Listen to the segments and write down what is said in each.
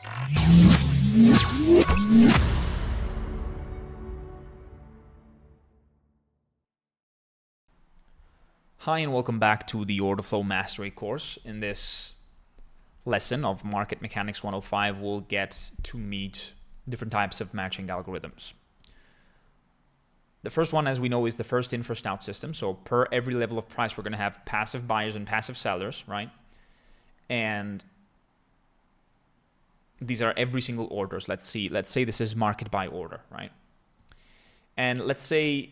Hi and welcome back to the Order Flow Mastery course. In this lesson of Market Mechanics 105, we'll get to meet different types of matching algorithms. The first one, as we know, is the first in, first out system. So per every level of price, we're going to have passive buyers and passive sellers, right? And these are every single orders. Let's say this is market by order, right? And let's say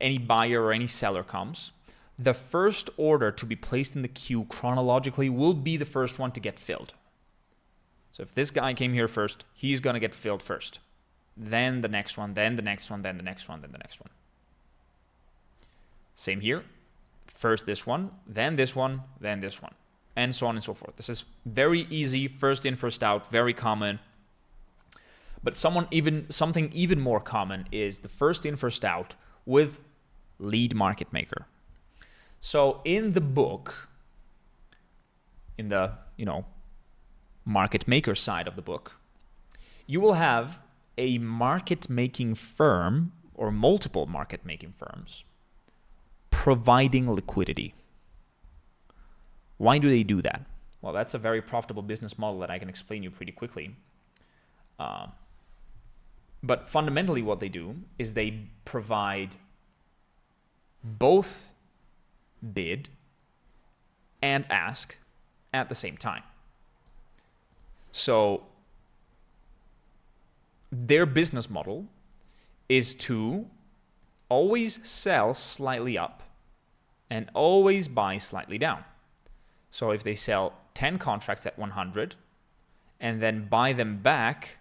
any buyer or any seller comes, the first order to be placed in the queue chronologically will be the first one to get filled. So if this guy came here first, he's going to get filled first. Then the next one, then the next one, then the next one, then the next one. Same here. First this one, then this one, then this one, and so on and so forth. This is very easy, first in, first out, very common. But something even more common is the first in, first out with lead market maker. So in the book, in the market maker side of the book, you will have a market making firm or multiple market making firms providing liquidity. Why do they do that? Well, that's a very profitable business model that I can explain you pretty quickly. But fundamentally what they do is they provide both bid and ask at the same time. So their business model is to always sell slightly up and always buy slightly down. So if they sell 10 contracts at 100 and then buy them back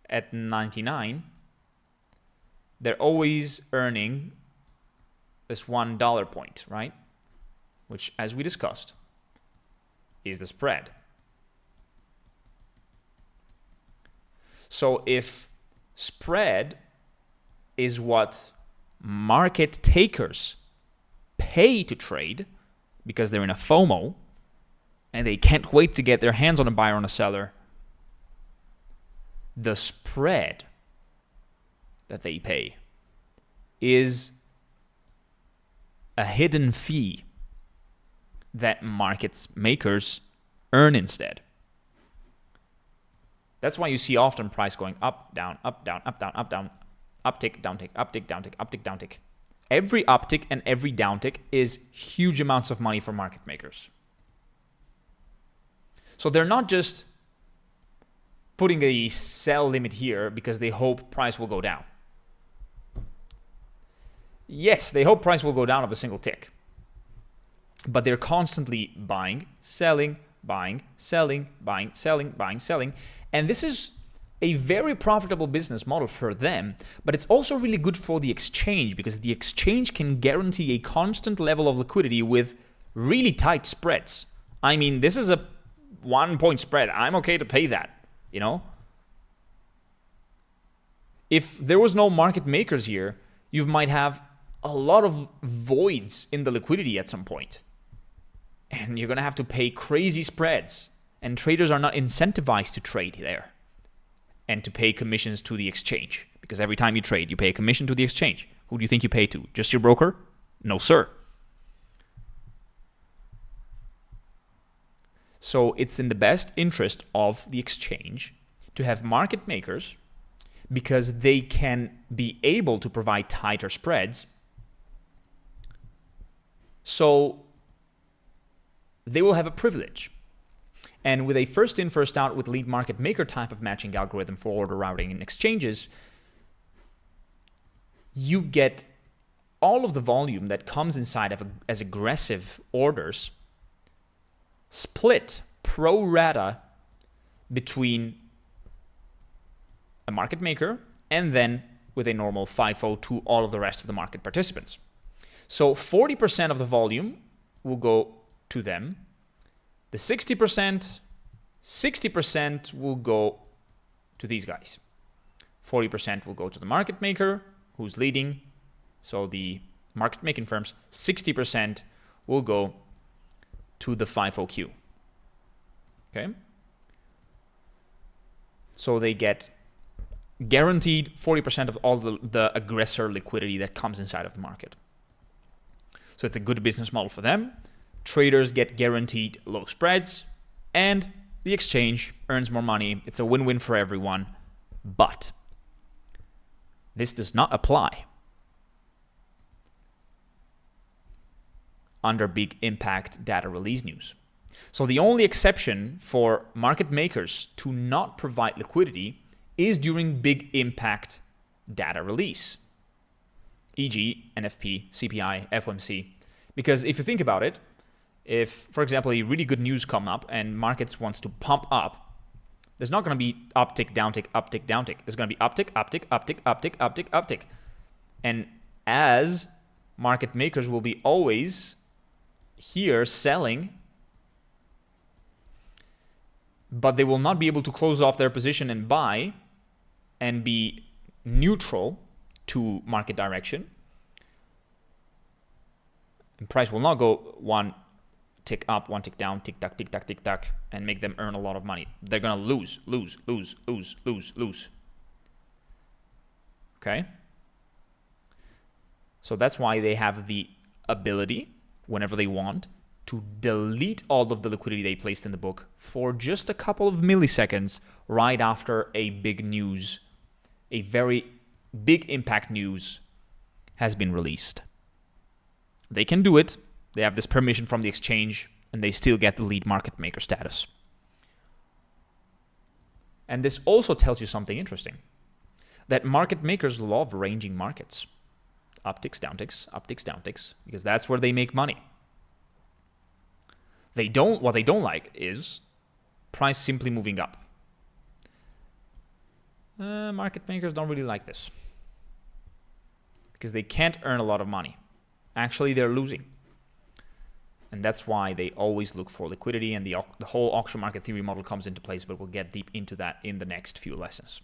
at 99, they're always earning this $1 point, right? Which, as we discussed, is the spread. So if spread is what market takers pay to trade because they're in a FOMO and they can't wait to get their hands on a buyer or on a seller, the spread that they pay is a hidden fee that market makers earn instead. That's why you see often price going up, down, up, down, up, down, up, down, uptick, downtick, uptick, downtick, uptick, downtick. Every uptick and every downtick is huge amounts of money for market makers. So they're not just putting a sell limit here because they hope price will go down. Yes, they hope price will go down of a single tick. But they're constantly buying, selling, buying, selling, buying, selling, buying, selling. And this is a very profitable business model for them, but it's also really good for the exchange because the exchange can guarantee a constant level of liquidity with really tight spreads. I mean, this is a 1 point spread. I'm okay to pay that, If there was no market makers here, you might have a lot of voids in the liquidity at some point. And you're going to have to pay crazy spreads. And traders are not incentivized to trade there and to pay commissions to the exchange. Because every time you trade, you pay a commission to the exchange. Who do you think you pay to? Just your broker? No, sir. So it's in the best interest of the exchange to have market makers because they can be able to provide tighter spreads. So they will have a privilege. And with a first in, first out with lead market maker type of matching algorithm for order routing in exchanges, you get all of the volume that comes inside of as aggressive orders split pro rata between a market maker and then with a normal FIFO to all of the rest of the market participants. So 40% of the volume will go to them. The 60% will go to these guys. 40% will go to the market maker who's leading. So the market making firms, 60% will go to the FIFO queue. Okay? So they get guaranteed 40% of all the aggressor liquidity that comes inside of the market. So it's a good business model for them. Traders get guaranteed low spreads, and the exchange earns more money. It's a win-win for everyone. But this does not apply under big impact data release news. So the only exception for market makers to not provide liquidity is during big impact data release, e.g. NFP, CPI, FOMC. Because if you think about it, if, for example, a really good news come up and markets wants to pump up, there's not going to be uptick, downtick, uptick, downtick. There's going to be uptick, uptick, uptick, uptick, uptick, uptick. And as market makers will be always here selling, but they will not be able to close off their position and buy and be neutral to market direction. And price will not go one tick up, one tick down, tick tock, tick tock, tick tock, and make them earn a lot of money. They're gonna lose. Okay? So that's why they have the ability, whenever they want, to delete all of the liquidity they placed in the book for just a couple of milliseconds right after a big news, a very big impact news has been released. They can do it. They have this permission from the exchange, and they still get the lead market maker status. And this also tells you something interesting, that market makers love ranging markets. Upticks, downticks, because that's where they make money. What they don't like is price simply moving up. Market makers don't really like this because they can't earn a lot of money. Actually, they're losing. And that's why they always look for liquidity, and the whole auction market theory model comes into place, but we'll get deep into that in the next few lessons.